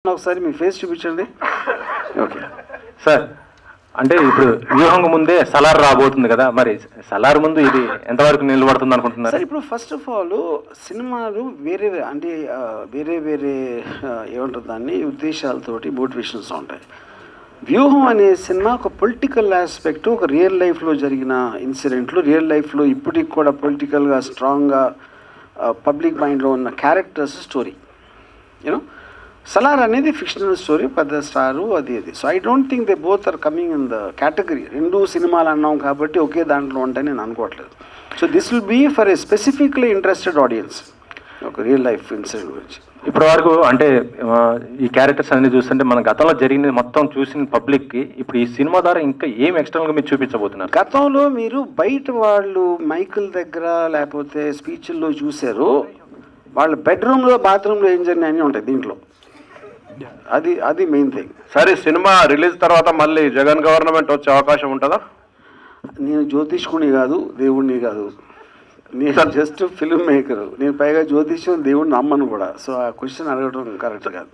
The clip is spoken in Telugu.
ఒకసారి మీ ఫేస్ చూపించండి. ఓకే సార్, అంటే ఇప్పుడు వ్యూహం ముందే సలార్ రాబోతుంది కదా, మరి సలార్ ముందు ఇది ఎంతవరకు నిలబడుతుంది అనుకుంటున్నారు? సార్ ఇప్పుడు ఫస్ట్ ఆఫ్ ఆల్ సినిమాలు వేరే అంటే వేరే వేరే ఏమంటారు దాన్ని ఉద్దేశాలతోటి మోటివేషన్స్ ఉంటాయి. వ్యూహం అనే సినిమా ఒక పొలిటికల్ ఆస్పెక్ట్, ఒక రియల్ లైఫ్లో జరిగిన ఇన్సిడెంట్లు, రియల్ లైఫ్లో ఇప్పటికి కూడా పొలిటికల్గా స్ట్రాంగ్గా పబ్లిక్ మైండ్లో ఉన్న క్యారెక్టర్స్ స్టోరీ. యూనో సలార్ అనేది ఫిక్షనల్ స్టోరీ, పెద్ద స్టారు అది. So I don't think they both are coming in the category. రెండు సినిమాలు అన్నాం కాబట్టి ఒకే దాంట్లో ఉంటాయని నేను అనుకోవట్లేదు. So this will be for a specifically interested audience, ఒక రియల్ లైఫ్ ఇన్సిడెంట్ గురించి. ఇప్పటి వరకు అంటే ఈ క్యారెక్టర్స్ అన్ని చూస్తుంటే మన గతంలో జరిగినది మొత్తం చూసిన పబ్లిక్కి ఇప్పుడు ఈ సినిమా ద్వారా ఇంకా ఏం ఎక్స్టర్నల్గా మీరు చూపించబోతున్నారు? గతంలో మీరు బయట వాళ్ళు మైకుల దగ్గర లేకపోతే స్పీచ్ల్లో చూశారు, వాళ్ళ బెడ్రూమ్లో బాత్రూంలో ఏం జరిగినాయని ఉంటాయి దీంట్లో. అది మెయిన్ థింగ్. సరే, సినిమా రిలీజ్ తర్వాత మళ్ళీ జగన్ గవర్నమెంట్ వచ్చే అవకాశం ఉంటుందా? నేను జ్యోతిష్కుని కాదు, దేవుణ్ణి కాదు, నేను జస్ట్ ఫిల్మ్ మేకరు. నేను పైగా జ్యోతిష్యం దేవుడిని నమ్మను కూడా. సో ఆ క్వశ్చన్ అడగడం కరెక్ట్ కాదు.